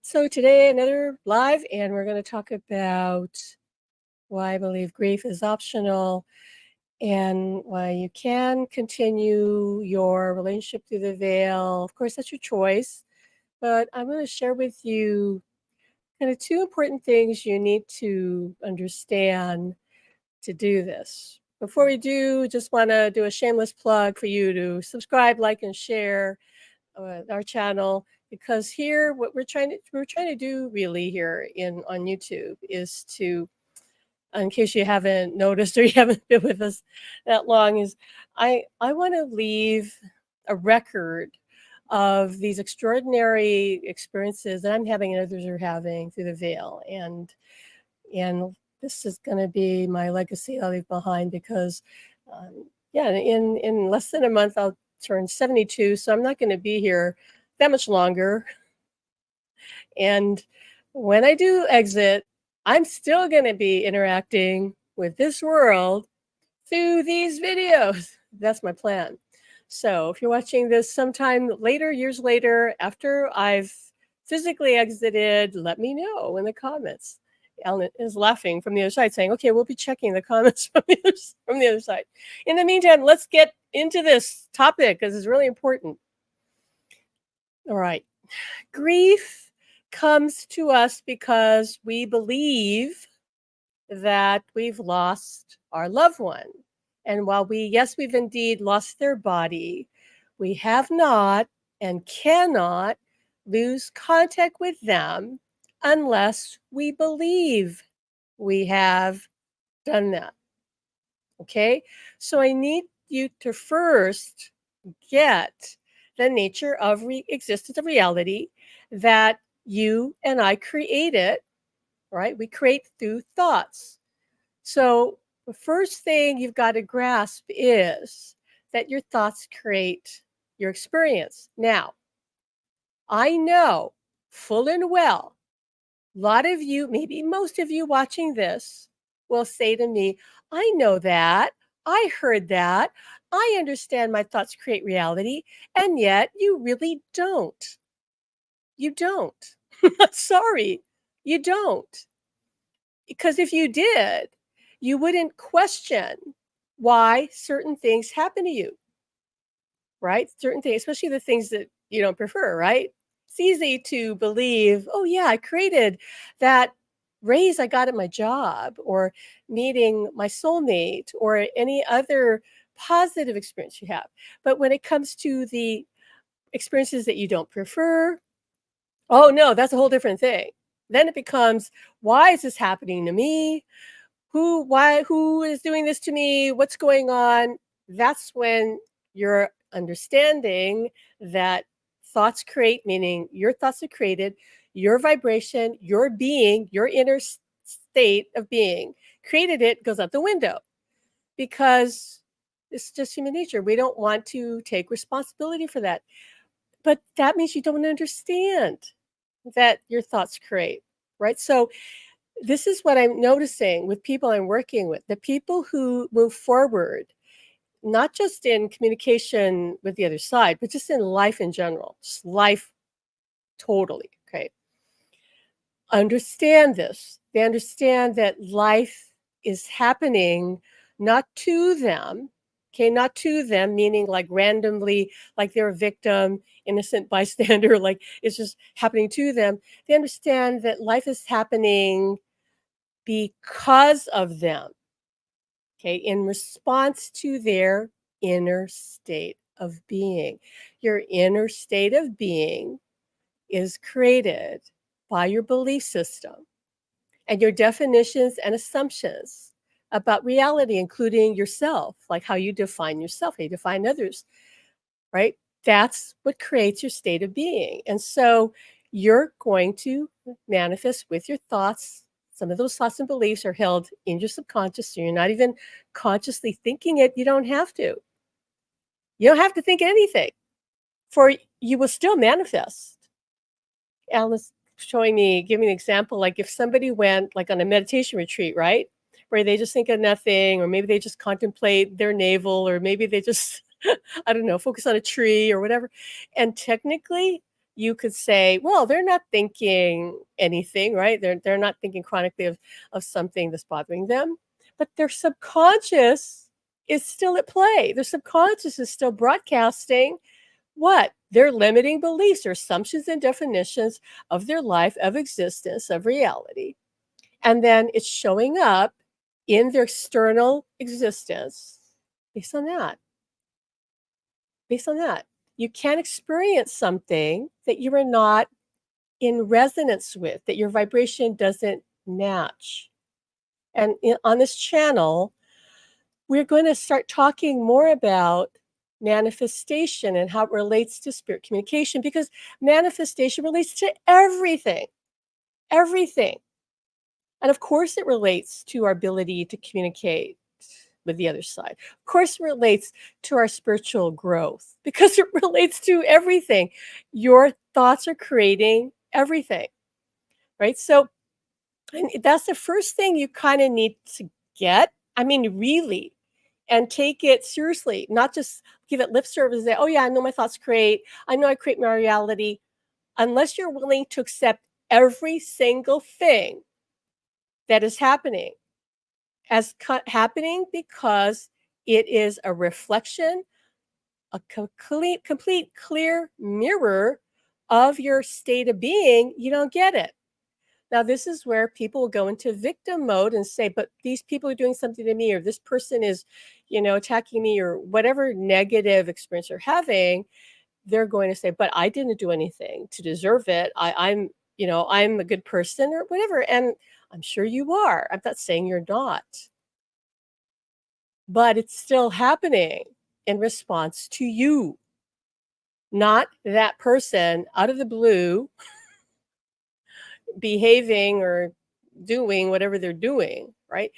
So today, another live, and we're going to talk about why I believe grief is optional and why you can continue your relationship through the veil. Of course, that's your choice, but I'm going to share with you kind of two important things you need to understand to do this. Before we do, just want to do a shameless plug for you to subscribe, like, and share our channel, because here what we're trying to do really here in on YouTube is to, in case you haven't noticed or you haven't been with us that long, is I want to leave a record of these extraordinary experiences that I'm having and others are having through the veil, and this is going to be my legacy I'll leave behind, because yeah, in less than a month I'll turn 72, so I'm not going to be here that much longer. And when I do exit, I'm still going to be interacting with this world through these videos. That's my plan. So if you're watching this sometime later, years later, after I've physically exited, let me know in the comments. Ellen is laughing from the other side, saying, okay, we'll be checking the comments from the other side. In the meantime, let's get into this topic because it's really important. All right. Grief comes to us because we believe that we've lost our loved one. And while we've indeed lost their body, we have not and cannot lose contact with them unless we believe we have done that. Okay? So I need you to first get the nature of existence of reality, that you and I created, right? We create through thoughts. So the first thing you've got to grasp is that your thoughts create your experience. Now, I know full and well, a lot of you, maybe most of you watching this, will say to me, I know that. I heard that. I understand my thoughts create reality. And yet you really don't. You don't. Sorry, you don't. Because if you did, you wouldn't question why certain things happen to you, right? Certain things, especially the things that you don't prefer, right? It's easy to believe, oh, yeah, I created that raise I got at my job, or meeting my soulmate, or any other positive experience you have. But when it comes to the experiences that you don't prefer, oh, no, that's a whole different thing. Then it becomes, why is this happening to me? Who is doing this to me? What's going on? That's when you're understanding that thoughts create, meaning your thoughts are created, your vibration, your being, your inner state of being created it, goes out the window, because it's just human nature. We don't want to take responsibility for that. But that means you don't understand that your thoughts create, right? So this is what I'm noticing with people I'm working with, the people who move forward, not just in communication with the other side, but just in life in general, just life totally. Okay. Understand this. They understand that life is happening not to them. Okay, not to them, meaning like randomly, like they're a victim, innocent bystander, like it's just happening to them. They understand that life is happening because of them, okay, in response to their inner state of being. Your inner state of being is created by your belief system and your definitions and assumptions about reality, including yourself, like how you define yourself, how you define others, right? That's what creates your state of being. And so you're going to manifest with your thoughts. Some of those thoughts and beliefs are held in your subconscious, so you're not even consciously thinking it. You don't have to. You don't have to think anything, for you will still manifest. Alice giving me an example, like if somebody went like on a meditation retreat, right? Where they just think of nothing, or maybe they just contemplate their navel, or maybe they just, I don't know, focus on a tree or whatever. And technically, you could say, well, they're not thinking anything, right? They're not thinking chronically of something that's bothering them, but their subconscious is still at play. Their subconscious is still broadcasting what? Their limiting beliefs or assumptions and definitions of their life, of existence, of reality. And then it's showing up in their external existence based on that. Based on that. You can't experience something that you are not in resonance with, that your vibration doesn't match. And on this channel, we're going to start talking more about manifestation and how it relates to spirit communication, because manifestation relates to everything, everything. And of course, it relates to our ability to communicate with the other side. Of course, it relates to our spiritual growth because it relates to everything. Your thoughts are creating everything, right? So, and that's the first thing you kind of need to get. I mean, really, and take it seriously, not just give it lip service and say, oh, yeah, I know my thoughts create. I know I create my reality. Unless you're willing to accept every single thing that is happening as happening because it is a reflection, a complete clear mirror of your state of being, you don't get it. Now, this is where people will go into victim mode and say, but these people are doing something to me, or this person is, attacking me, or whatever negative experience they're having. They're going to say, but I didn't do anything to deserve it. I'm a good person or whatever. And I'm sure you are. I'm not saying you're not. But it's still happening in response to you, not that person out of the blue behaving or doing whatever they're doing, right?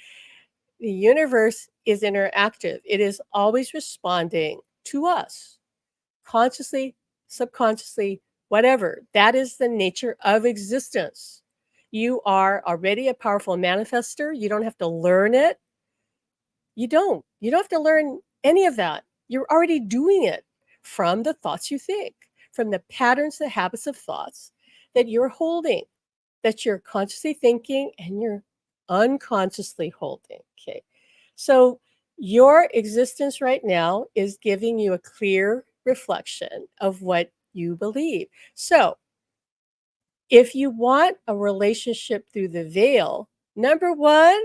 The universe is interactive. It is always responding to us, consciously, subconsciously, whatever. That is the nature of existence. You are already a powerful manifester. You don't have to learn it. You don't. You don't have to learn any of that. You're already doing it from the thoughts you think, from the patterns, the habits of thoughts that you're holding, that you're consciously thinking and you're unconsciously holding. Okay. So your existence right now is giving you a clear reflection of what you believe. So if you want a relationship through the veil, number one,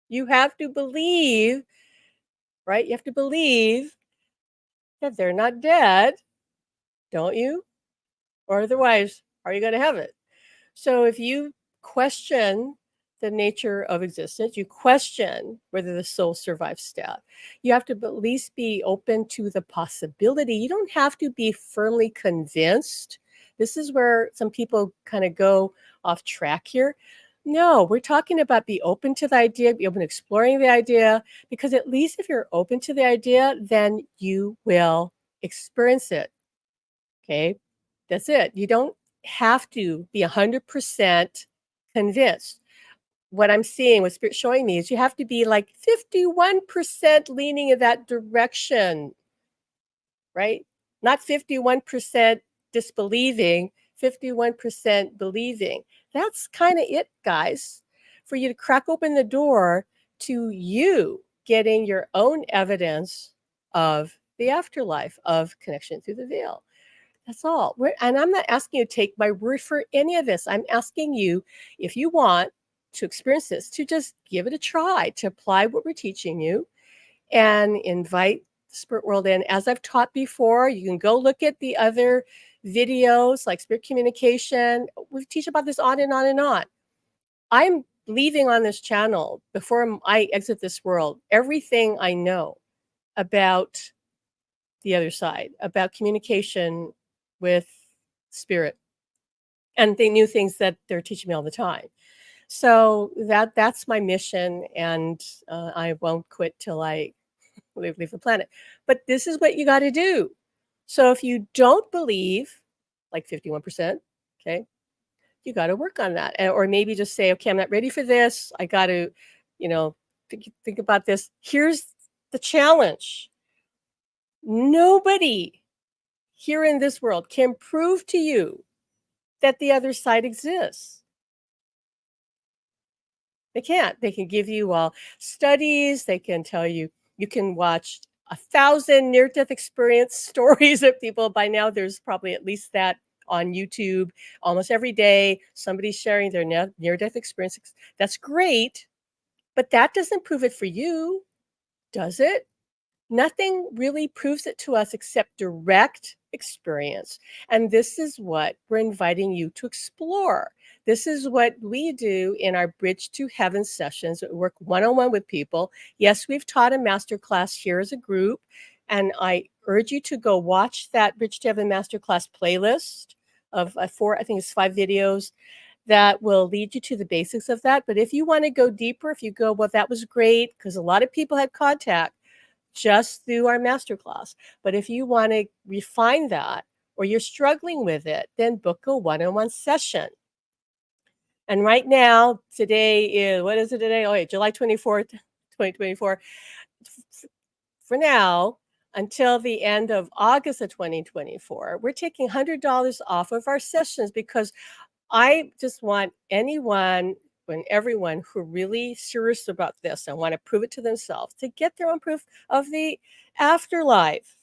you have to believe, right? You have to believe that they're not dead, don't you? Or otherwise, are you going to have it? So if you question the nature of existence, you question whether the soul survives death, you have to at least be open to the possibility. You don't have to be firmly convinced. This is where some people kind of go off track here. No, we're talking about be open to the idea, be open to exploring the idea, because at least if you're open to the idea, then you will experience it. Okay, that's it. You don't have to be 100% convinced. What I'm seeing, what Spirit's showing me is you have to be like 51% leaning in that direction, right? Not 51% disbelieving, 51% believing. That's kind of it, guys, for you to crack open the door to you getting your own evidence of the afterlife, of connection through the veil. That's all. And I'm not asking you to take my word for any of this. I'm asking you, if you want to experience this, to just give it a try, to apply what we're teaching you and invite the spirit world in. As I've taught before, you can go look at the other videos like spirit communication. We teach about this on and on and on. I'm leaving on this channel before I exit this world everything I know about the other side, about communication with spirit, and the new things that they're teaching me all the time. So that's my mission, and I won't quit till I leave the planet. But this is what you got to do. So if you don't believe, like 51%, okay, you got to work on that, or maybe just say, okay, I'm not ready for this. I got to, think about this. Here's the challenge. Nobody here in this world can prove to you that the other side exists. They can't. They can give you all studies. They can tell you, you can watch 1,000 near-death experience stories of people. By now, there's probably at least that on YouTube. Almost every day, somebody's sharing their near-death experience. That's great, but that doesn't prove it for you, does it? Nothing really proves it to us except direct experience. And this is what we're inviting you to explore. This is what we do in our Bridge to Heaven sessions. We work one-on-one with people. Yes, we've taught a masterclass here as a group, and I urge you to go watch that Bridge to Heaven masterclass playlist of I think it's 5 videos that will lead you to the basics of that. But if you want to go deeper, if you go, well, that was great, because a lot of people had contact just through our masterclass. But if you want to refine that, or you're struggling with it, then book a one-on-one session. And right now, today is, what is it today? Oh, wait, July 24th, 2024. For now, until the end of August of 2024, we're taking $100 off of our sessions, because I just want anyone and everyone who really serious about this and want to prove it to themselves to get their own proof of the afterlife.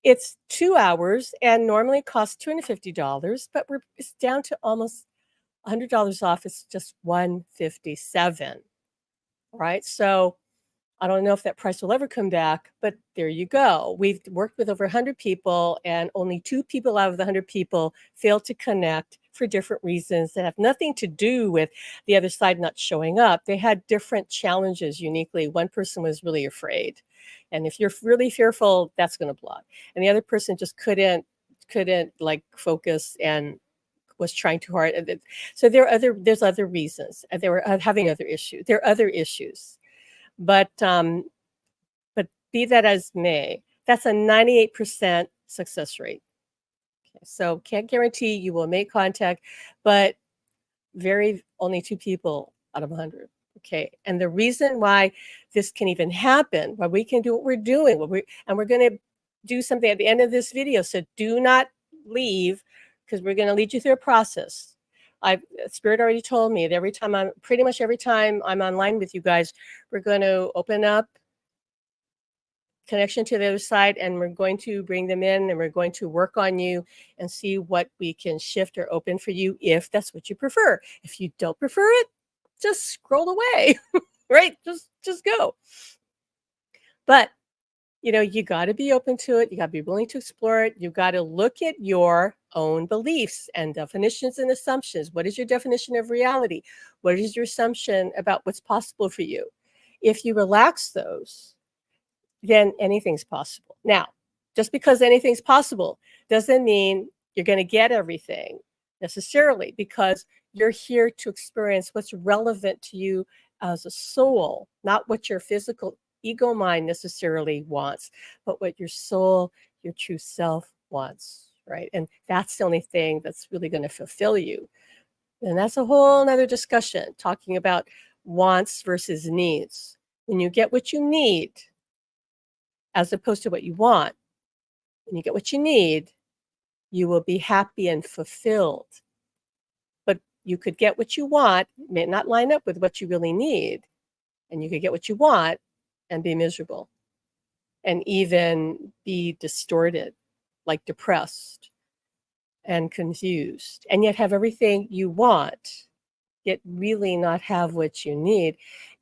It's 2 hours and normally costs $250, but it's down to almost $100 off. It's just $157, right? So I don't know if that price will ever come back, but there you go. We've worked with over 100 people, and only 2 people out of the 100 people failed to connect for different reasons that have nothing to do with the other side not showing up. They had different challenges uniquely. One person was really afraid. And if you're really fearful, that's going to block. And the other person just couldn't like focus and was trying too hard. So there's other reasons. They were having other issues. There are other issues. But be that as may, that's a 98% success rate. Okay, so can't guarantee you will make contact, but only 2 people out of 100. Okay, and the reason why this can even happen, why we can do what we're doing, and we're going to do something at the end of this video. So do not leave, because we're going to lead you through a process. Spirit already told me that pretty much every time I'm online with you guys, we're going to open up connection to the other side, and we're going to bring them in, and we're going to work on you and see what we can shift or open for you, if that's what you prefer. If you don't prefer it, just scroll away, right? Just go. But you got to be open to it. You got to be willing to explore it. You got to look at your own beliefs and definitions and assumptions. What is your definition of reality? What is your assumption about what's possible for you? If you relax those, then anything's possible. Now, just because anything's possible doesn't mean you're going to get everything necessarily, because you're here to experience what's relevant to you as a soul, not what your physical ego mind necessarily wants, but what your soul, your true self wants, right? And that's the only thing that's really going to fulfill you. And that's a whole nother discussion, talking about wants versus needs. When you get what you need, as opposed to what you want, when you get what you need, you will be happy and fulfilled. But you could get what you want, may not line up with what you really need, and you could get what you want and be miserable, and even be distorted, like depressed and confused, and yet have everything you want, yet really not have what you need.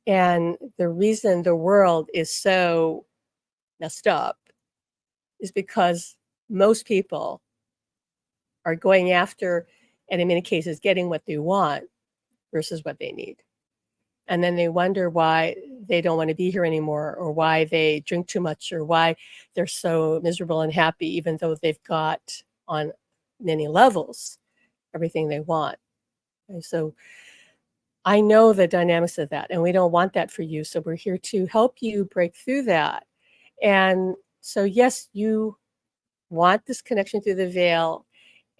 And the reason the world is so messed up is because most people are going after, and in many cases getting what they want versus what they need. And then they wonder why they don't want to be here anymore, or why they drink too much, or why they're so miserable and happy, even though they've got on many levels everything they want. And so I know the dynamics of that, and we don't want that for you. So we're here to help you break through that. And so, yes, you want this connection through the veil,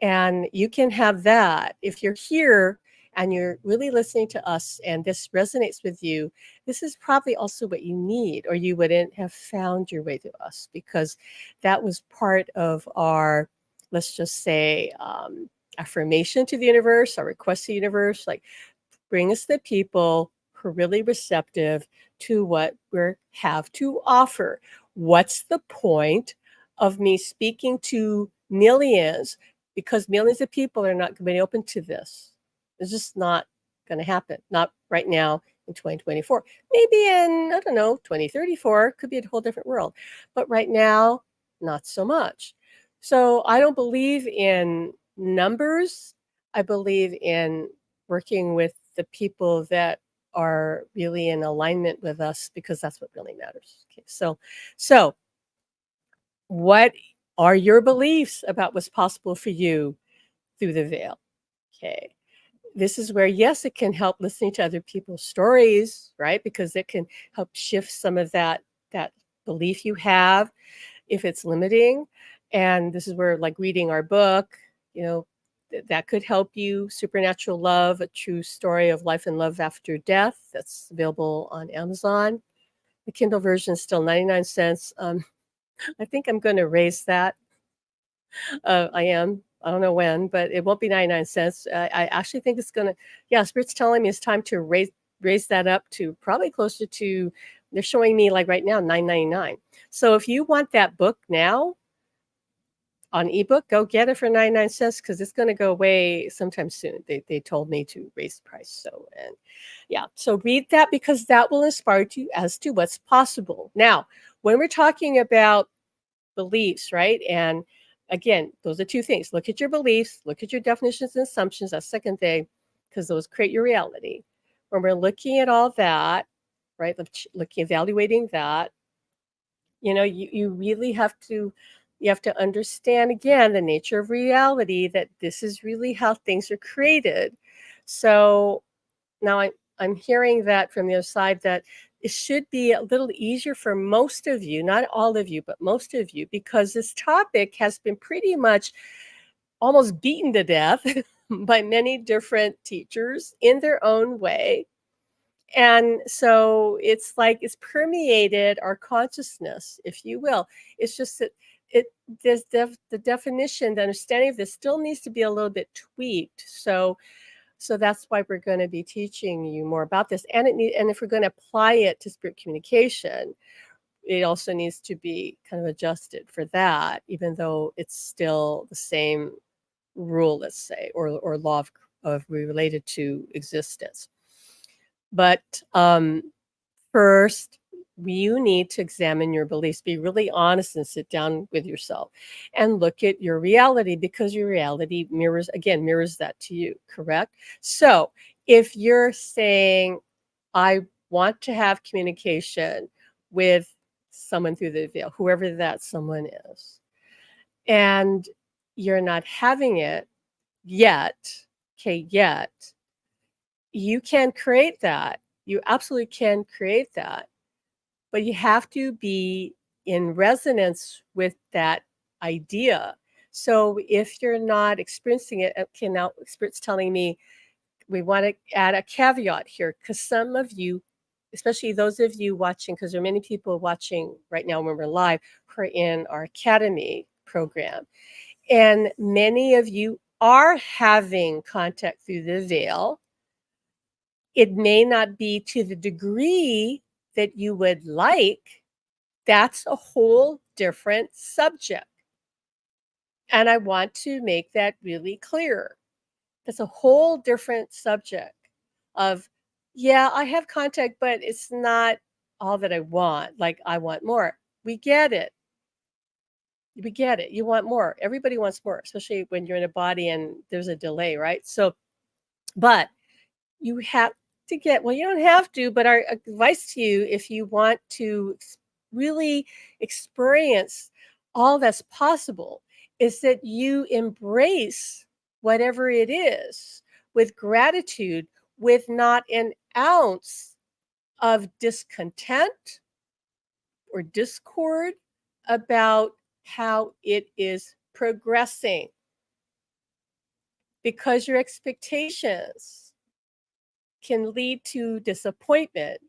and you can have that if you're here and you're really listening to us and this resonates with you, this is probably also what you need, or you wouldn't have found your way to us, because that was part of our, let's just say, affirmation to the universe, our request to the universe, like, bring us the people who are really receptive to what we have to offer. What's the point of me speaking to millions, because millions of people are not going to be open to this? It's just not going to happen. Not right now in 2024. Maybe in, I don't know, 2034, could be a whole different world. But right now, not so much. So I don't believe in numbers. I believe in working with the people that are really in alignment with us, because that's what really matters. Okay, so what are your beliefs about what's possible for you through the veil? Okay. This is where, yes, it can help listening to other people's stories, right? Because it can help shift some of that belief you have if it's limiting. And this is where, like, reading our book, that could help you. Supernatural Love, A True Story of Life and Love After Death. That's available on Amazon. The Kindle version is still 99 cents. I think I'm going to raise that. I am. I don't know when, but it won't be 99 cents. I actually think it's going to, yeah, Spirit's telling me it's time to raise that up to probably closer to, they're showing me like right now, $9.99. So if you want that book now on ebook, go get it for 99 cents, because it's going to go away sometime soon. They told me to raise the price. So, and yeah, so read that, because that will inspire you as to what's possible. Now, when we're talking about beliefs, right? And again, those are two things. Look at your beliefs, look at your definitions and assumptions. That's second thing, because those create your reality. When we're looking at all that, right? Evaluating that, you really have to understand, again, the nature of reality, that this is really how things are created. So now I'm hearing that from the other side, that it should be a little easier for most of you, not all of you, but most of you, because this topic has been pretty much almost beaten to death by many different teachers in their own way. And so it's like it's permeated our consciousness, if you will. It's just that it the definition, the understanding of this still needs to be a little bit tweaked. So that's why we're going to be teaching you more about this. And if we're going to apply it to spirit communication, it also needs to be kind of adjusted for that, even though it's still the same rule, let's say, or law of related to existence. But first, you need to examine your beliefs, be really honest, and sit down with yourself and look at your reality, because your reality mirrors that to you, correct? So if you're saying, I want to have communication with someone through the veil, whoever that someone is, and you're not having it yet, you can create that. You absolutely can create that. But you have to be in resonance with that idea. So if you're not experiencing it, okay, now Spirit's telling me we want to add a caveat here, because some of you, especially those of you watching, because there are many people watching right now when we're live, who are in our academy program. And many of you are having contact through the veil. It may not be to the degree that you would like. That's a whole different subject. And I want to make that really clear. That's a whole different subject of, yeah, I have contact, but it's not all that I want. Like, I want more. We get it. We get it. You want more. Everybody wants more, especially when you're in a body and there's a delay, right? So, but you have to get, well, you don't have to, but our advice to you, if you want to really experience all that's possible, is that you embrace whatever it is with gratitude, with not an ounce of discontent or discord about how it is progressing, because your expectations can lead to disappointment,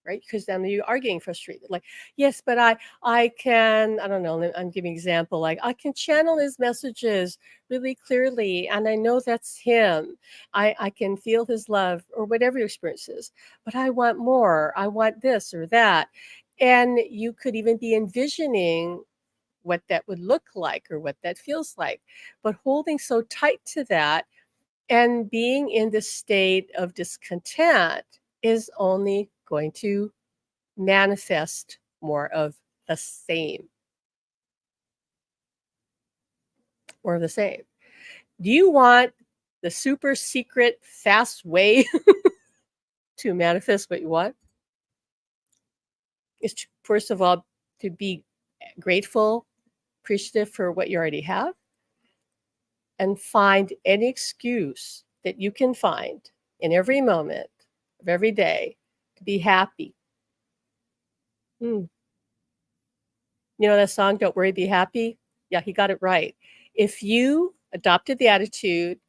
right? Because then you are getting frustrated. Like, yes, but I can, I don't know, I'm giving an example, like I can channel his messages really clearly, and I know that's him. I can feel his love or whatever your experience is, but I want more. I want this or that. And you could even be envisioning what that would look like or what that feels like. But holding so tight to that and being in this state of discontent is only going to manifest more of the same or the same. Do you want the super secret fast way to manifest what you want? Is to, first of all, to be grateful, appreciative for what you already have, and find any excuse that you can find in every moment of every day to be happy. You know that song, Don't Worry, Be Happy? Yeah, he got it right. If you adopted the attitude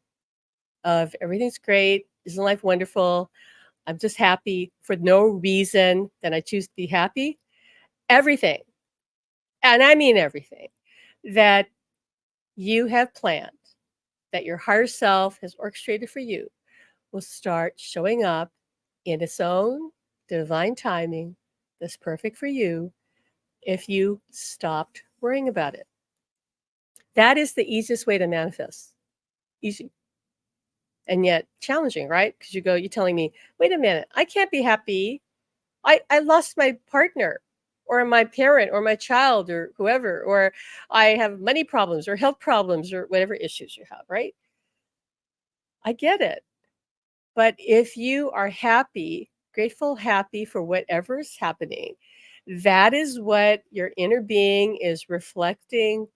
of everything's great, isn't life wonderful, I'm just happy for no reason, then I choose to be happy, everything, and I mean everything, that you have planned, that your higher self has orchestrated for you, will start showing up in its own divine timing that's perfect for you if you stopped worrying about it. That is the easiest way to manifest. Easy. And yet challenging, right? Because you're telling me, wait a minute, I can't be happy. I lost my partner or my parent or my child or whoever, or I have money problems or health problems or whatever issues you have, right? I get it. But if you are happy, grateful, happy for whatever's happening, that is what your inner being is reflecting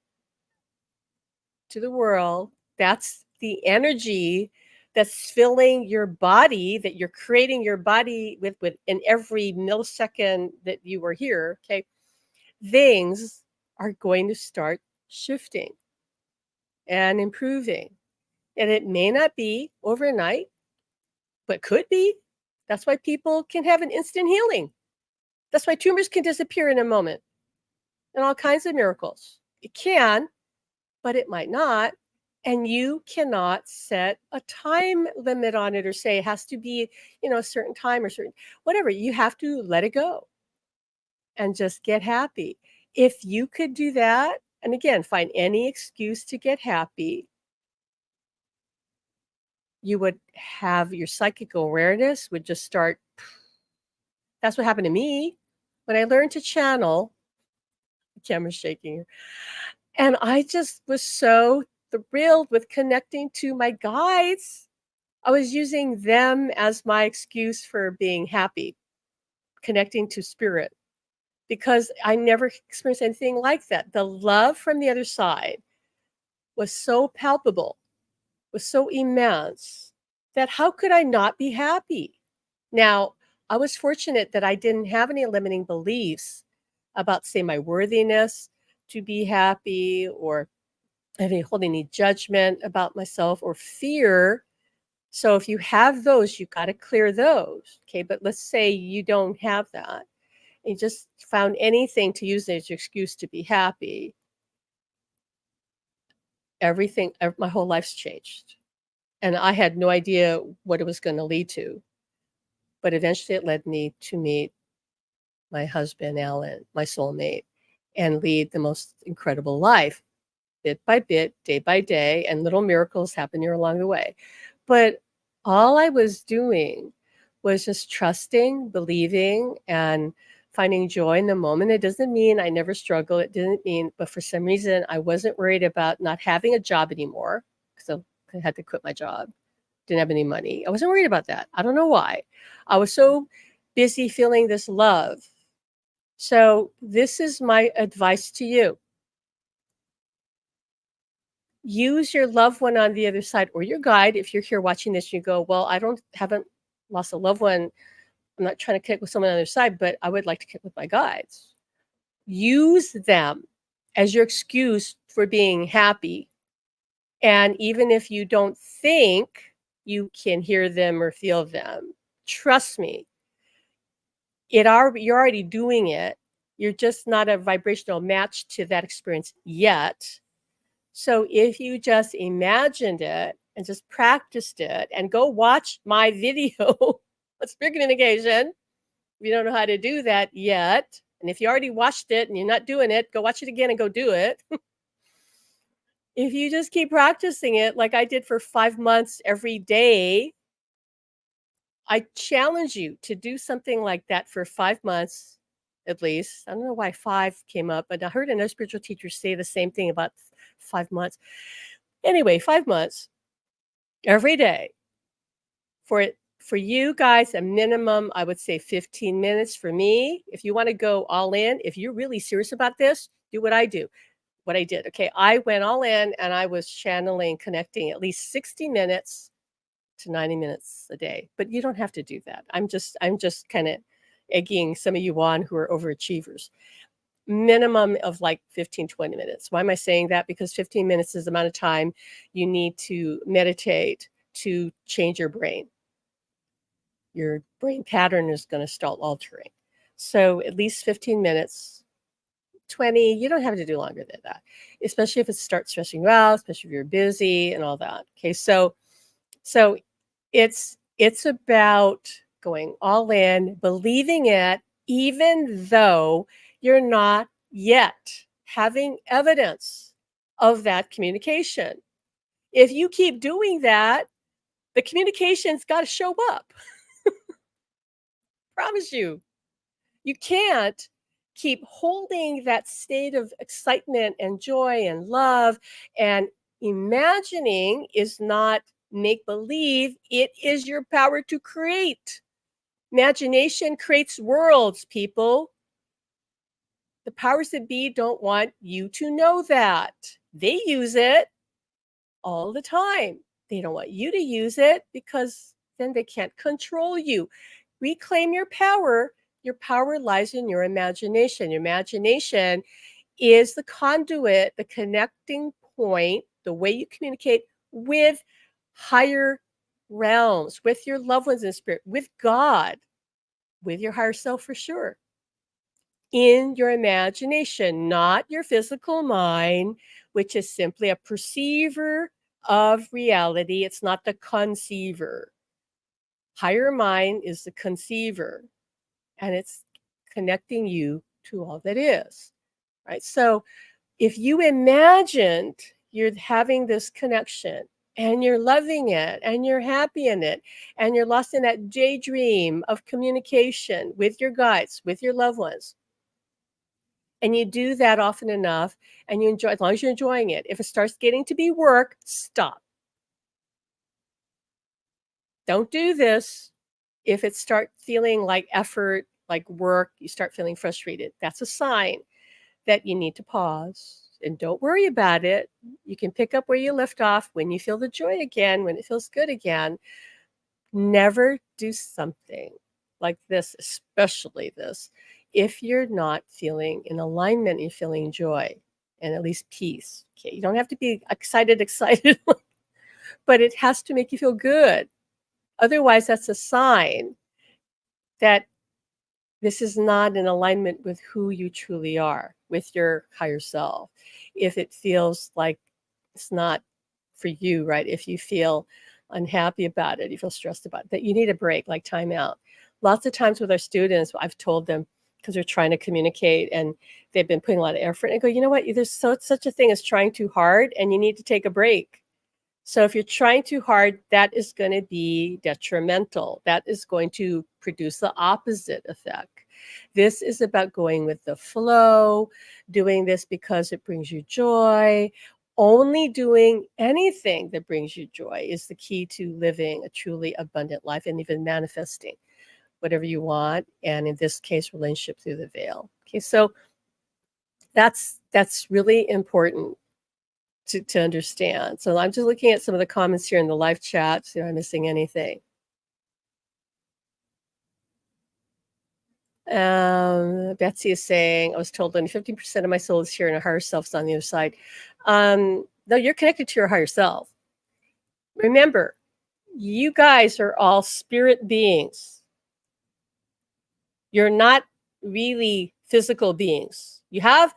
to the world. That's the energy that's filling your body, that you're creating your body with in every millisecond that you are here. Okay. Things are going to start shifting and improving. And it may not be overnight, but could be. That's why people can have an instant healing. That's why tumors can disappear in a moment and all kinds of miracles. It can, but it might not. And you cannot set a time limit on it or say it has to be, a certain time or certain whatever. You have to let it go and just get happy. If you could do that, and again, find any excuse to get happy, you would have your psychic awareness would just start. That's what happened to me when I learned to channel. The camera's shaking. And I just was so thrilled with connecting to my guides. I was using them as my excuse for being happy, connecting to spirit, because I never experienced anything like that. The love from the other side was so palpable, was so immense, that how could I not be happy? Now, I was fortunate that I didn't have any limiting beliefs about, say, my worthiness to be happy, or holding any judgment about myself or fear. So if you have those, you got to clear those. Okay. But let's say you don't have that. You just found anything to use as your excuse to be happy. Everything, my whole life's changed. And I had no idea what it was going to lead to. But eventually it led me to meet my husband, Alan, my soulmate, and lead the most incredible life, bit by bit, day by day, and little miracles happen here along the way. But all I was doing was just trusting, believing, and finding joy in the moment. It doesn't mean I never struggle. It didn't mean, but for some reason, I wasn't worried about not having a job anymore, because I had to quit my job. Didn't have any money. I wasn't worried about that. I don't know why. I was so busy feeling this love. So this is my advice to you. Use your loved one on the other side, or your guide. If you're here watching this, you go, well, haven't lost a loved one. I'm not trying to connect with someone on the other side, but I would like to connect with my guides. Use them as your excuse for being happy. And even if you don't think you can hear them or feel them. Trust me, you're already doing it. You're just not a vibrational match to that experience yet. So if you just imagined it and just practiced it and go watch my video on spirit communication, if you don't know how to do that yet, and if you already watched it and you're not doing it, go watch it again and go do it. If you just keep practicing it like I did for 5 months every day, I challenge you to do something like that for 5 months at least. I don't know why 5 came up, but I heard another spiritual teacher say the same thing about 5 months. Anyway, 5 months every day. For you guys, a minimum, I would say 15 minutes. For me, if you want to go all in, if you're really serious about this, do what I do. What I did. Okay, I went all in and I was channeling, connecting at least 60 minutes to 90 minutes a day. But you don't have to do that. I'm just kind of egging some of you on who are overachievers. Minimum of like 15, 20 minutes. Why am I saying that? Because 15 minutes is the amount of time you need to meditate to change your brain. Your brain pattern is going to start altering. So at least 15 minutes, 20, you don't have to do longer than that, especially if it starts stressing you out, especially if you're busy and all that. Okay, so it's about going all in, believing it, even though you're not yet having evidence of that communication. If you keep doing that, the communication's got to show up. Promise you. You can't keep holding that state of excitement and joy and love, and imagining is not make believe, it is your power to create. Imagination creates worlds, people. The powers that be don't want you to know that. They use it all the time. They don't want you to use it because then they can't control you. Reclaim your power. Your power lies in your imagination. Your imagination is the conduit, the connecting point, the way you communicate with higher realms, with your loved ones in spirit, with God, with your higher self for sure. In your imagination, not your physical mind, which is simply a perceiver of reality. It's not the conceiver. Higher mind is the conceiver, and it's connecting you to all that is, right? So if you imagined you're having this connection and you're loving it and you're happy in it and you're lost in that daydream of communication with your guides, with your loved ones, and you do that often enough and you enjoy, as long as you're enjoying it, if it starts getting to be work, stop. Don't do this. If it starts feeling like effort, like work, you start feeling frustrated, that's a sign that you need to pause. And don't worry about it. You can pick up where you left off when you feel the joy again, when it feels good again. Never do something like this, especially this, if you're not feeling in alignment, you're feeling joy and at least peace. Okay, you don't have to be excited, but it has to make you feel good. Otherwise, that's a sign that this is not in alignment with who you truly are, with your higher self. If it feels like it's not for you, right? If you feel unhappy about it, you feel stressed about it, that you need a break, like time out. Lots of times with our students, I've told them, because they're trying to communicate and they've been putting a lot of effort, and I go, you know what? There's such a thing as trying too hard, and you need to take a break. So if you're trying too hard, that is going to be detrimental. That is going to produce the opposite effect. This is about going with the flow, doing this because it brings you joy. Only doing anything that brings you joy is the key to living a truly abundant life and even manifesting whatever you want. And in this case, relationship through the veil. Okay, so that's really important to understand. So I'm just looking at some of the comments here in the live chat, see if I'm missing anything. Betsy is saying, I was told only 15% of my soul is here and a higher self's on the other side. No, you're connected to your higher self. Remember, You guys are all spirit beings. You're not really physical beings. You have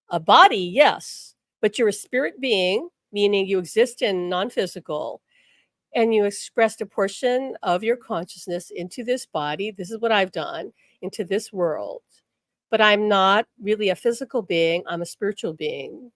a body, yes, but you're a spirit being, meaning you exist in non-physical, and you expressed a portion of your consciousness into this body. This is what I've done, into this world. But I'm not really a physical being, I'm a spiritual being.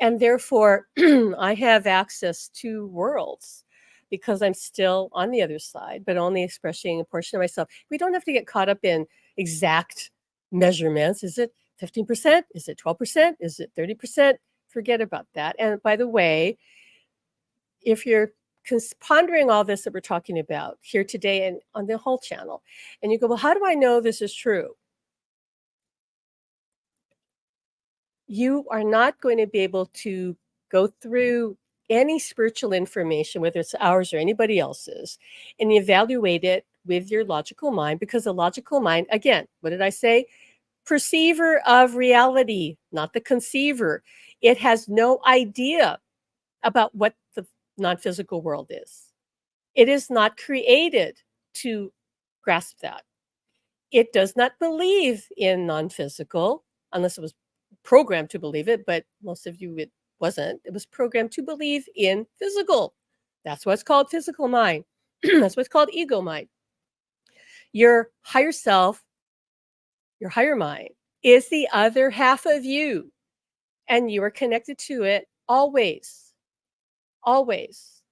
And therefore, I have access to worlds because I'm still on the other side, but only expressing a portion of myself. We don't have to get caught up in exact measurements. Is it 15%? Is it 12%? Is it 30%? Forget about that. And by the way, if you're pondering all this that we're talking about here today and on the whole channel, and you go, well, how do I know this is true? You are not going to be able to go through any spiritual information, whether it's ours or anybody else's, and evaluate it with your logical mind, because the logical mind, again, what did I say? Perceiver of reality, not the conceiver. It has no idea about what the non-physical world is. It is not created to grasp that. It does not believe in non-physical unless it was programmed to believe it, but most of you, it wasn't. It was programmed to believe in physical. That's what's called physical mind. That's what's called ego mind. Your higher self, your higher mind, is the other half of you, and you are connected to it always. Always.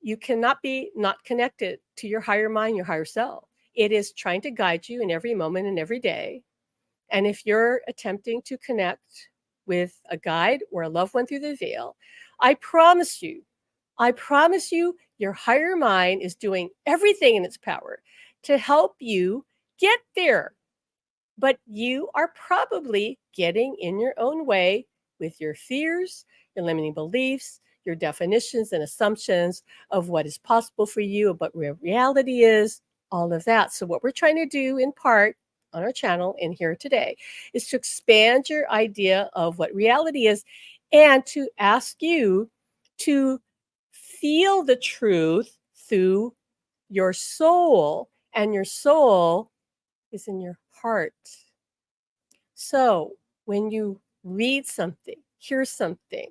You cannot be not connected to your higher mind, your higher self. It is trying to guide you in every moment and every day. And if you're attempting to connect with a guide or a loved one through the veil, I promise you, your higher mind is doing everything in its power to help you get there. But you are probably getting in your own way with your fears, your limiting beliefs, your definitions and assumptions of what is possible for you, of what reality is, all of that. So what we're trying to do in part on our channel and here today is to expand your idea of what reality is and to ask you to feel the truth through your soul. And your soul is in your heart. So when you read something, hear something,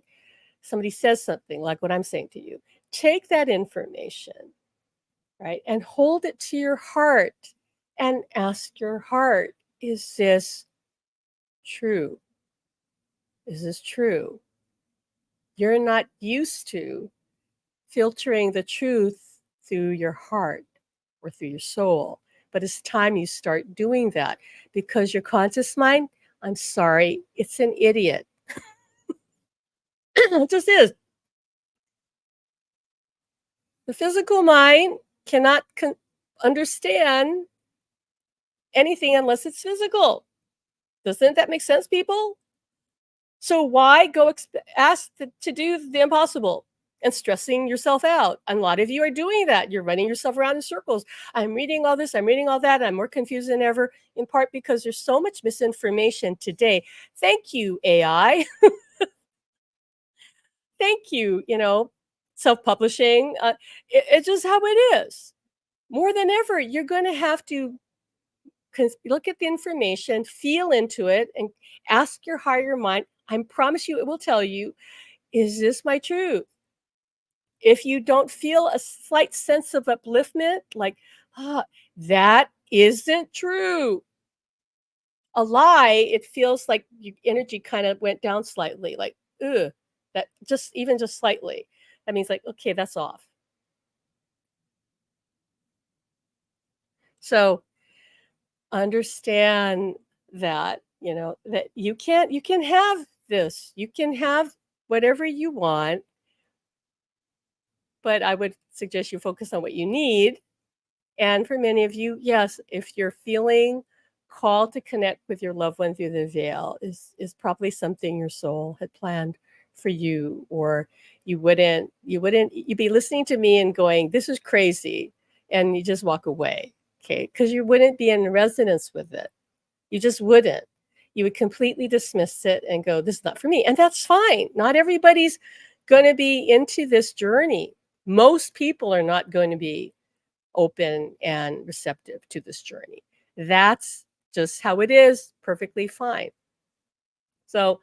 somebody says something like what I'm saying to you, take that information, right, and hold it to your heart and ask your heart, is this true? Is this true? You're not used to filtering the truth through your heart or through your soul, but it's time you start doing that, because your conscious mind, I'm sorry, it's an idiot. It just is. The physical mind cannot understand anything unless it's physical. Doesn't that make sense, people? So why go ask to do the impossible and stressing yourself out? And a lot of you are doing that. You're running yourself around in circles. I'm reading all this, I'm reading all that. I'm more confused than ever, in part because there's so much misinformation today. Thank you, AI. Thank you, self-publishing. It's just how it is. More than ever, you're going to have to look at the information, feel into it, and ask your higher mind. I promise you, it will tell you, is this my truth? If you don't feel a slight sense of upliftment, like, that isn't true. A lie, it feels like your energy kind of went down slightly, like, ugh, that even just slightly. That means like, okay, that's off. So understand that, that you can have this, you can have whatever you want, but I would suggest you focus on what you need. And for many of you, yes, if you're feeling called to connect with your loved one through the veil, is probably something your soul had planned for you, or you'd be listening to me and going, this is crazy, and you just walk away, okay? Because you wouldn't be in resonance with it. You just wouldn't. You would completely dismiss it and go, this is not for me. And that's fine. Not everybody's going to be into this journey. Most people are not going to be open and receptive to this journey. That's just how it is, perfectly fine. So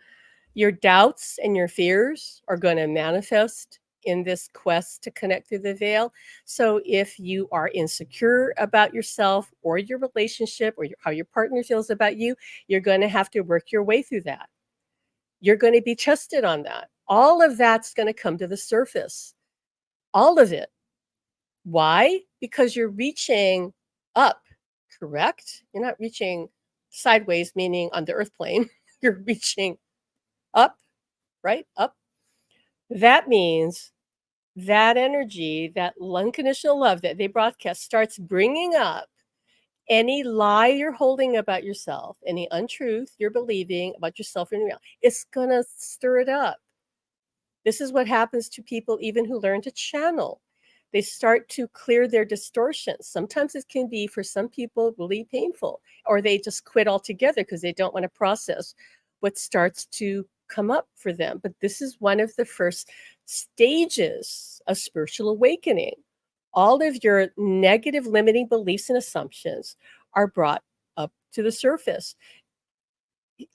your doubts and your fears are going to manifest in this quest to connect through the veil. So if you are insecure about yourself or your relationship or how your partner feels about you, you're going to have to work your way through that. You're going to be tested on that. All of that's going to come to the surface. All of it. Why? Because you're reaching up, correct? You're not reaching sideways, meaning on the earth plane. You're reaching up, right? Up. That means that energy, that unconditional love that they broadcast starts bringing up any lie you're holding about yourself, any untruth you're believing about yourself in reality. It's going to stir it up. This is what happens to people even who learn to channel. They start to clear their distortions. Sometimes it can be, for some people, really painful, or they just quit altogether because they don't want to process what starts to come up for them. But this is one of the first stages of spiritual awakening. All of your negative limiting beliefs and assumptions are brought up to the surface.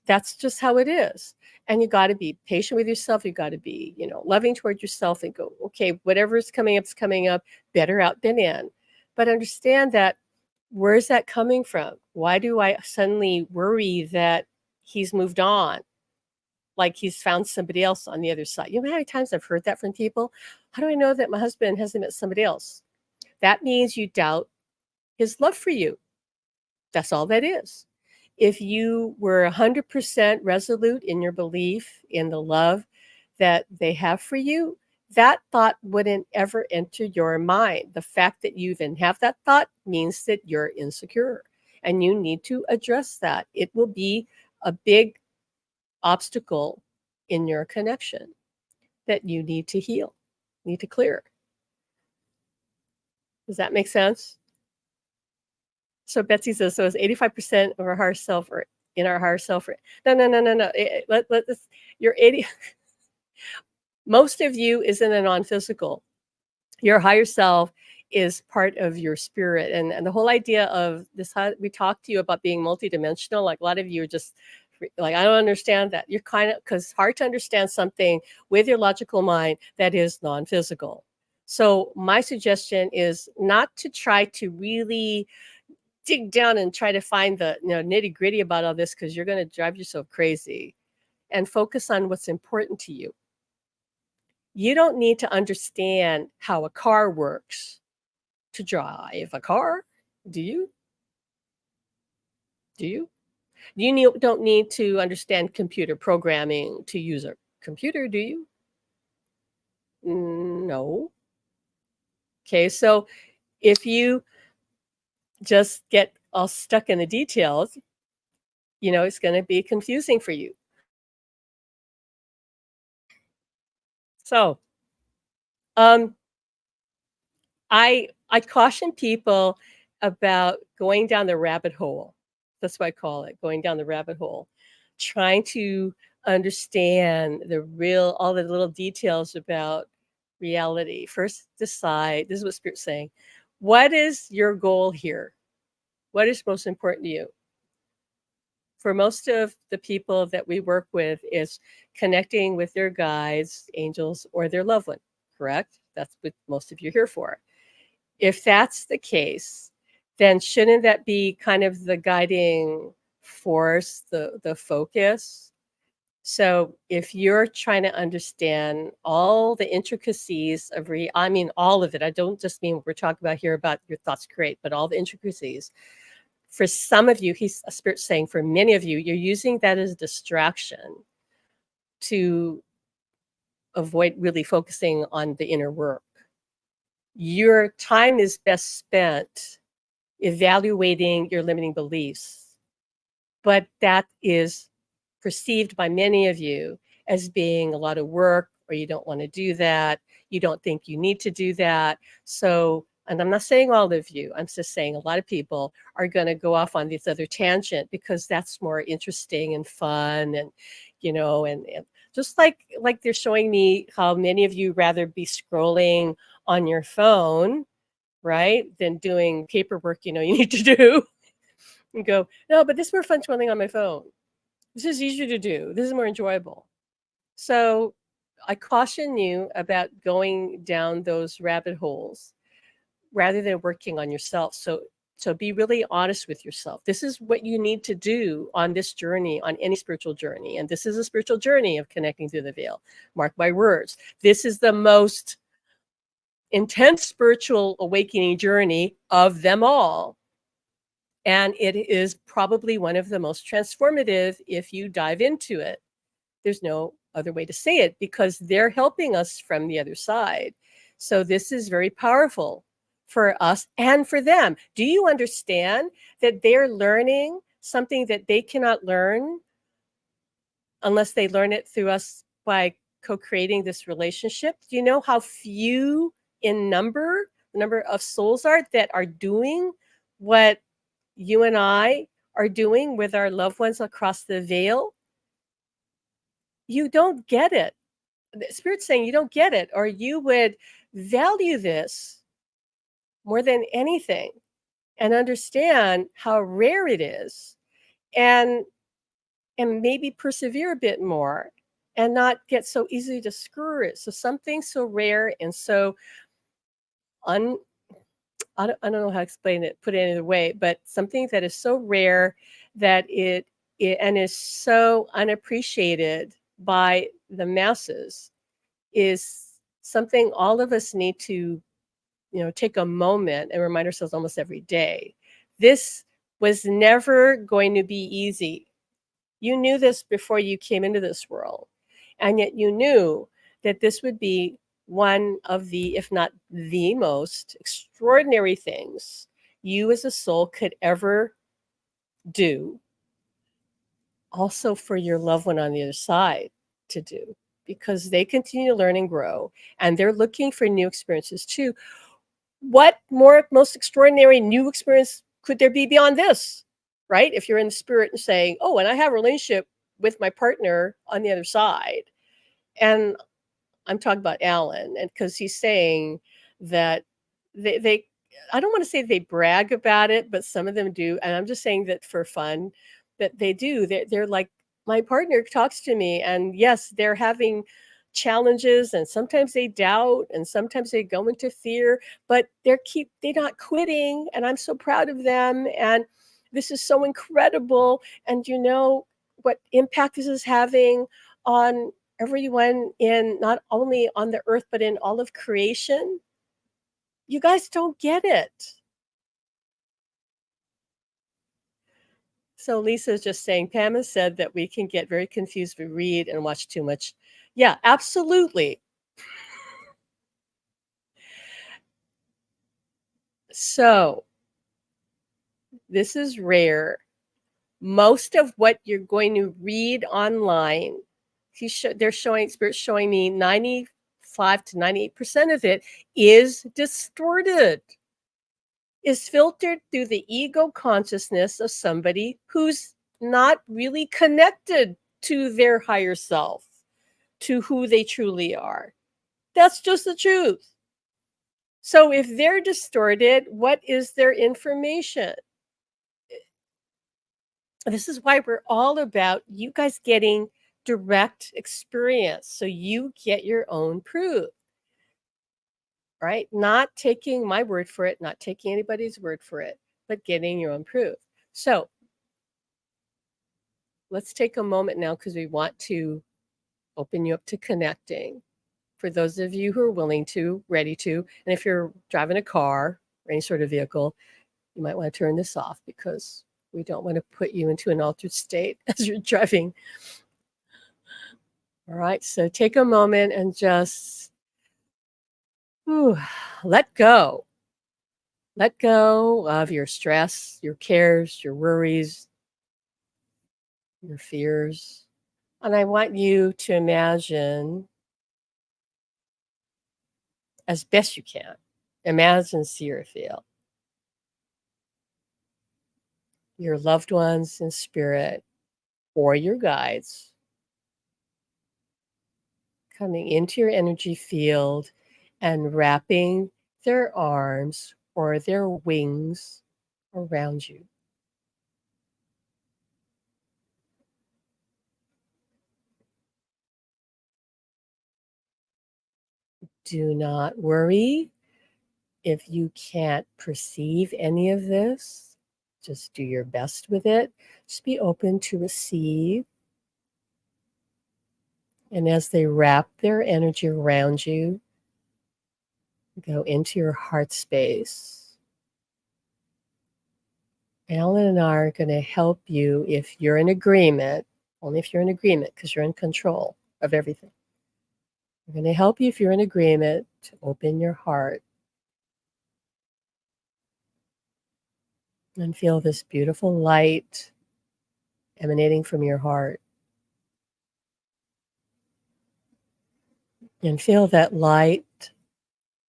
That's just how it is. And you got to be patient with yourself. You got to be, loving toward yourself and go, okay, whatever's coming up is coming up, better out than in. But understand that, where's that coming from? Why do I suddenly worry that he's moved on? Like he's found somebody else on the other side. You know how many times I've heard that from people? How do I know that my husband hasn't met somebody else? That means you doubt his love for you. That's all that is. If you were 100% resolute in your belief in the love that they have for you, that thought wouldn't ever enter your mind. The fact that you even have that thought means that you're insecure, and you need to address that. It will be a big obstacle in your connection that you need to heal, need to clear. Does that make sense? So Betsy says, so is 85% of our higher self or in our higher self? No. Let this, you're 80. Most of you is in a non-physical. Your higher self is part of your spirit. And the whole idea of this, how we talk to you about being multidimensional, like a lot of you are just like, I don't understand that. You're kind of, because hard to understand something with your logical mind that is non-physical. So my suggestion is not to try to really dig down and try to find the nitty gritty about all this, because you're going to drive yourself crazy, and focus on what's important to you. You don't need to understand how a car works to drive a car. Do you? You don't need to understand computer programming to use a computer, do you? No. Okay, so if you just get all stuck in the details, it's going to be confusing for you. So, I caution people about going down the rabbit hole. That's what I call it, going down the rabbit hole, trying to understand all the little details about reality. First, decide, this is what Spirit's saying, what is your goal here? What is most important to you? For most of the people that we work with, is connecting with their guides, angels, or their loved one, correct? That's what most of you are here for. If that's the case, then shouldn't that be kind of the guiding force, the focus? So if you're trying to understand all the intricacies of all of it, I don't just mean what we're talking about here about your thoughts create, but all the intricacies. For some of you, he's a Spirit saying, for many of you, you're using that as a distraction to avoid really focusing on the inner work. Your time is best spent evaluating your limiting beliefs, but that is perceived by many of you as being a lot of work, or you don't want to do that. You don't think you need to do that. So, and I'm not saying all of you, I'm just saying a lot of people are going to go off on this other tangent because that's more interesting and fun and, and Just like they're showing me how many of you rather be scrolling on your phone, right, than doing paperwork you need to do. And go, no, but this is more fun scrolling on my phone. This is easier to do. This is more enjoyable. So I caution you about going down those rabbit holes rather than working on yourself. So be really honest with yourself. This is what you need to do on this journey, on any spiritual journey. And this is a spiritual journey of connecting through the veil. Mark my words. This is the most intense spiritual awakening journey of them all. And it is probably one of the most transformative if you dive into it. There's no other way to say it because they're helping us from the other side. So this is very powerful for us and for them. Do you understand that they're learning something that they cannot learn unless they learn it through us by co-creating this relationship? Do you know how few in number, the number of souls that are doing what you and I are doing with our loved ones across the veil? You don't get it. The Spirit's saying you don't get it, or you would value this more than anything and understand how rare it is and maybe persevere a bit more and not get so easily discouraged. So something so rare and so un I don't know how to explain it, put it any other way, but something that is so rare that it and is so unappreciated by the masses is something all of us need to, take a moment and remind ourselves almost every day. This was never going to be easy. You knew this before you came into this world, and yet you knew that this would be one of the, if not the most extraordinary things you as a soul could ever do, also for your loved one on the other side to do, because they continue to learn and grow, and they're looking for new experiences too. What more most extraordinary new experience could there be beyond this, right? If you're in the spirit and saying, oh, and I have a relationship with my partner on the other side. And I'm talking about Alan, and because he's saying that they I don't want to say they brag about it, but some of them do. And I'm just saying that for fun, that they do. They're like, my partner talks to me, and yes, they're having challenges, and sometimes they doubt, and sometimes they go into fear, but they're not quitting, and I'm so proud of them, and this is so incredible. And you know what impact this is having on everyone in not only on the earth but in all of creation. You guys don't get it. So Lisa's just saying, Pam has said that we can get very confused if we read and watch too much. Yeah, absolutely. So this is rare. Most of what you're going to read online, they're showing, Spirit's showing me 95 to 98% of it is distorted, is filtered through the ego consciousness of somebody who's not really connected to their higher self, to who they truly are. That's just the truth. So if they're distorted, what is their information? This is why we're all about you guys getting direct experience so you get your own proof, right? Not taking my word for it, not taking anybody's word for it, but getting your own proof. So let's take a moment now because we want to open you up to connecting for those of you who are willing to, ready to. And if you're driving a car or any sort of vehicle, you might want to turn this off because we don't want to put you into an altered state as you're driving. All right, so take a moment and just let go. Let go of your stress, your cares, your worries, your fears. And I want you to imagine as best you can. Imagine, see, or feel your loved ones in spirit or your guides coming into your energy field and wrapping their arms or their wings around you. Do not worry if you can't perceive any of this. Just do your best with it. Just be open to receive. And as they wrap their energy around you, go into your heart space. Alan and I are going to help you if you're in agreement, only if you're in agreement, because you're in control of everything. We're going to help you if you're in agreement to open your heart and feel this beautiful light emanating from your heart. And feel that light,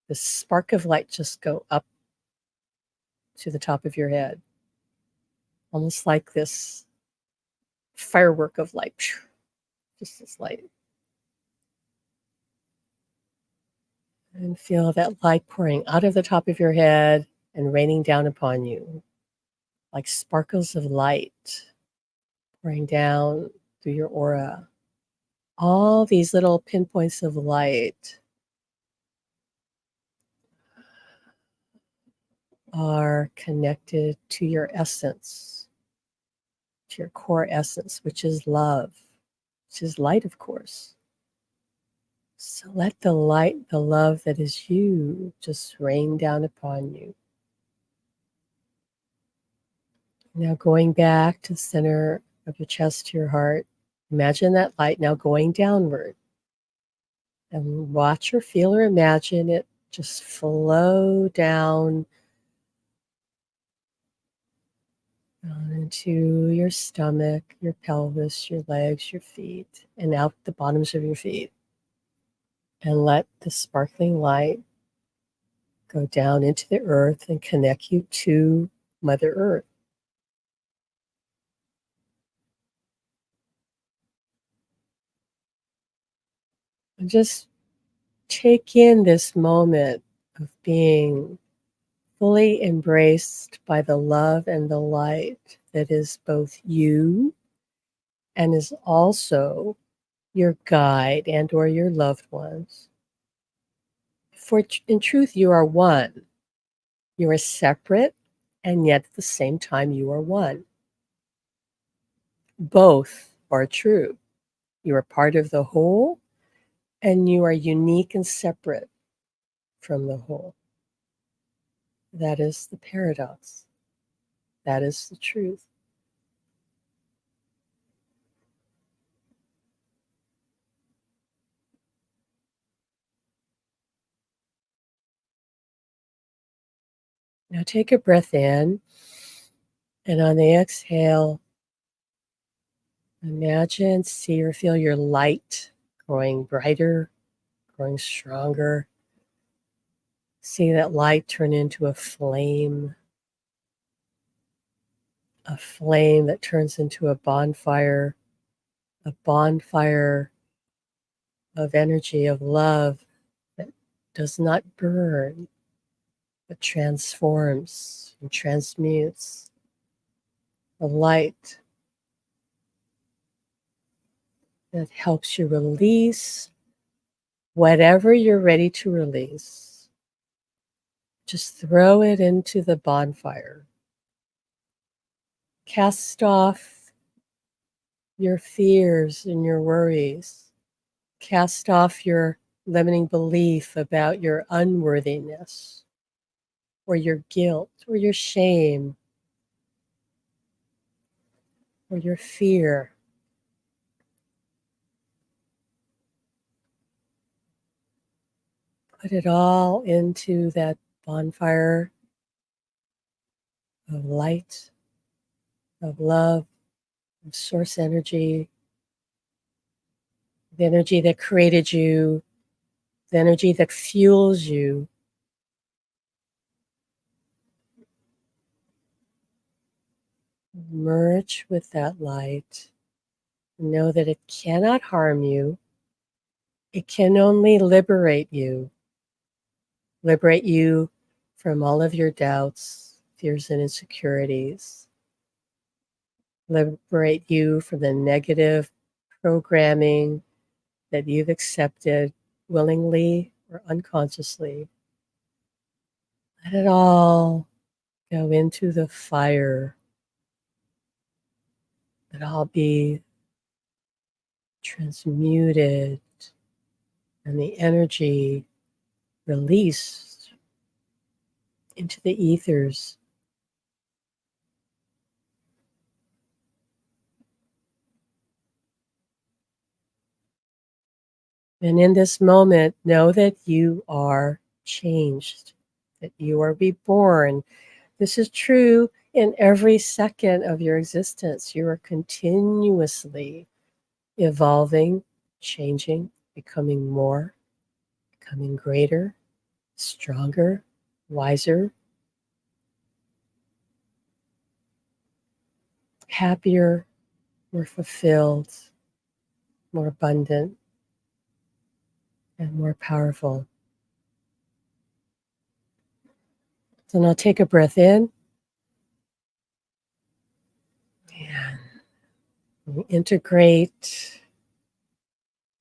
the spark of light, just go up to the top of your head, almost like this firework of light, just this light. And feel that light pouring out of the top of your head and raining down upon you, like sparkles of light pouring down through your aura. All these little pinpoints of light are connected to your essence, to your core essence, which is love, which is light, of course. So let the light, the love that is you, just rain down upon you. Now going back to the center of your chest, to your heart, imagine that light now going downward. And watch or feel or imagine it just flow down into your stomach, your pelvis, your legs, your feet, and out the bottoms of your feet. And let the sparkling light go down into the earth and connect you to Mother Earth. And just take in this moment of being fully embraced by the love and the light that is both you and is also your guide and or your loved ones. For in truth, you are one. You are separate, and yet at the same time, you are one. Both are true. You are part of the whole, and you are unique and separate from the whole. That is the paradox. That is the truth. Now take a breath in, and on the exhale, imagine, see, or feel your light growing brighter, growing stronger. See that light turn into a flame that turns into a bonfire of energy, of love that does not burn, but transforms and transmutes. A light that helps you release whatever you're ready to release. Just throw it into the bonfire. Cast off your fears and your worries. Cast off your limiting belief about your unworthiness or your guilt or your shame or your fear. Put it all into that bonfire of light, of love, of source energy, the energy that created you, the energy that fuels you. Merge with that light. Know that it cannot harm you. It can only liberate you from all of your doubts, fears, and insecurities, liberate you from the negative programming that you've accepted willingly or unconsciously. Let it all go into the fire. Let it all be transmuted and the energy released into the ethers. And in this moment, know that you are changed, that you are reborn. This is true in every second of your existence. You are continuously evolving, changing, becoming more, becoming greater, stronger, wiser, happier, more fulfilled, more abundant, and more powerful. So now take a breath in and integrate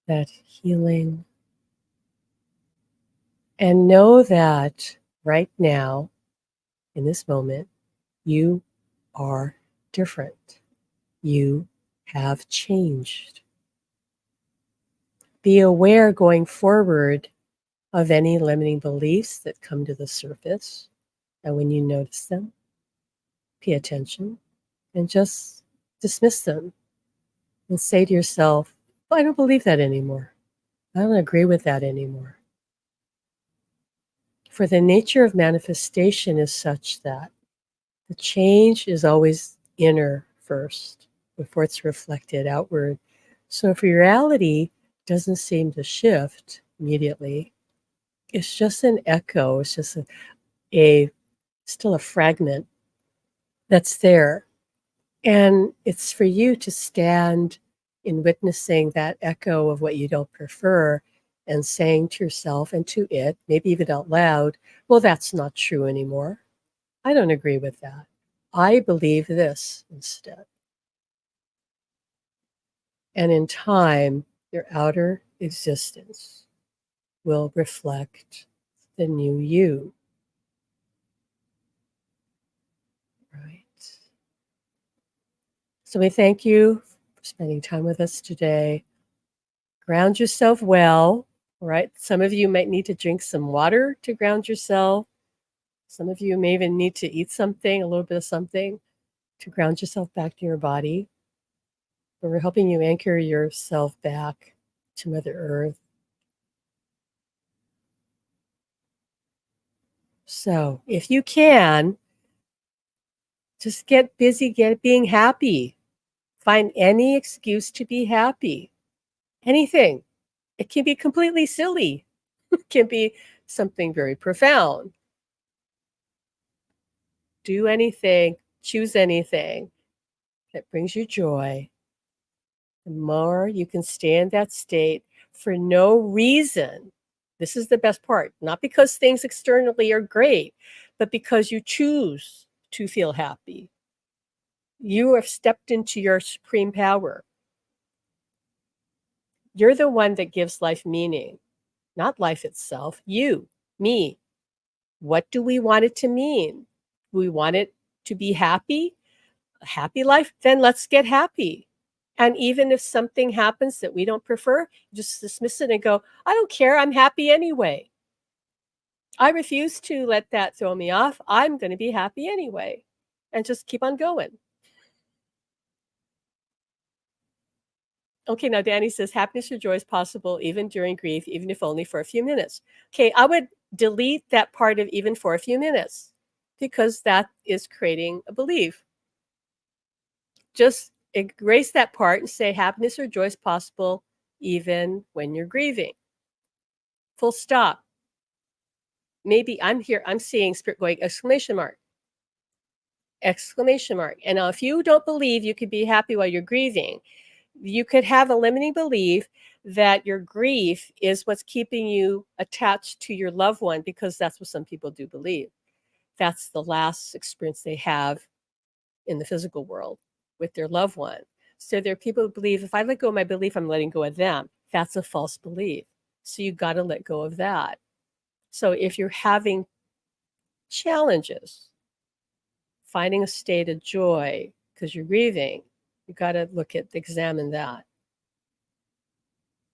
that healing. And know that right now, in this moment, you are different. You have changed. Be aware going forward of any limiting beliefs that come to the surface. And when you notice them, pay attention and just dismiss them and say to yourself, "Oh, I don't believe that anymore. I don't agree with that anymore." For the nature of manifestation is such that the change is always inner first before it's reflected outward. So if reality doesn't seem to shift immediately, it's just an echo, it's just a still a fragment that's there. And it's for you to stand in witnessing that echo of what you don't prefer and saying to yourself and to it, maybe even out loud, well, that's not true anymore. I don't agree with that. I believe this instead. And in time, your outer existence will reflect the new you. Right. So we thank you for spending time with us today. Ground yourself well, right? Some of you might need to drink some water to ground yourself. Some of you may even need to eat something, a little bit of something, to ground yourself back to your body. But we're helping you anchor yourself back to Mother Earth. So if you can, just get busy being happy. Find any excuse to be happy. Anything. It can be completely silly. It can be something very profound. Do anything, choose anything that brings you joy. The more you can stay in that state for no reason. This is the best part. Not because things externally are great, but because you choose to feel happy. You have stepped into your supreme power. You're the one that gives life meaning, not life itself. You, me. What do we want it to mean? Do we want it to be happy? A happy life? Then let's get happy. And even if something happens that we don't prefer, just dismiss it and go, I don't care. I'm happy anyway. I refuse to let that throw me off. I'm going to be happy anyway. And just keep on going. Okay, now Danny says happiness or joy is possible even during grief, even if only for a few minutes. Okay, I would delete that part of even for a few minutes because that is creating a belief. Just erase that part and say happiness or joy is possible even when you're grieving. Full stop. Maybe I'm seeing spirit going exclamation mark. Exclamation mark. And now if you don't believe you could be happy while you're grieving, You could have a limiting belief that your grief is what's keeping you attached to your loved one, because that's what some people do believe. That's the last experience they have in the physical world with their loved one. So there are people who believe if I let go of my belief, I'm letting go of them. That's a false belief. So you got to let go of that. So if you're having challenges, finding a state of joy because you're grieving, you got to examine that.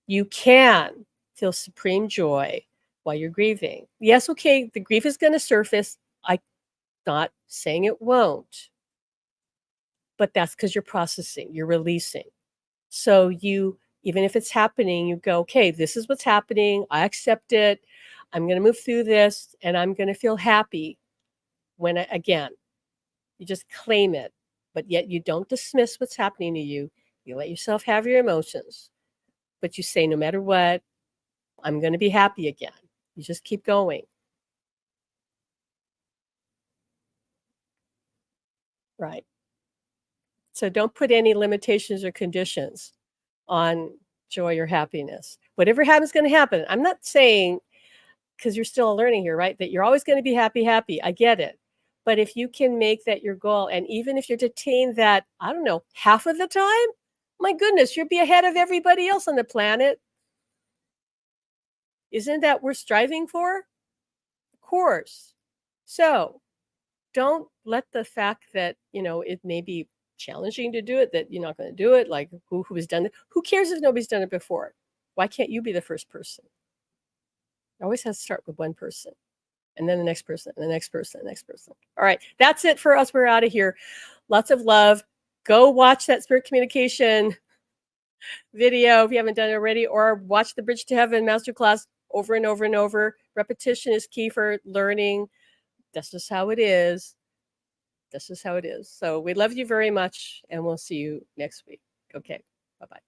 You can feel supreme joy while you're grieving. Yes, okay, the grief is going to surface. I'm not saying it won't, but that's because you're processing, you're releasing. So you, even if it's happening, you go, okay, this is what's happening. I accept it. I'm going to move through this and I'm going to feel happy when again, you just claim it, but yet you don't dismiss what's happening to you. You let yourself have your emotions, but you say, no matter what, I'm going to be happy again. You just keep going. Right. So don't put any limitations or conditions on joy or happiness. Whatever happens is going to happen. I'm not saying, because you're still learning here, right, that you're always going to be happy, happy. I get it. But if you can make that your goal, and even if you're to attain that, I don't know, half of the time, my goodness, you'll be ahead of everybody else on the planet. Isn't that what we're striving for? Of course. So don't let the fact that, it may be challenging to do it, that you're not going to do it, like who has done it. Who cares if nobody's done it before? Why can't you be the first person? It always has to start with one person, and then the next person, and the next person, and the next person. All right, that's it for us. We're out of here. Lots of love. Go watch that spirit communication video if you haven't done it already, or watch the Bridge to Heaven masterclass over and over and over. Repetition is key for learning. That's just how it is. This is how it is. So we love you very much, and we'll see you next week. Okay, bye-bye.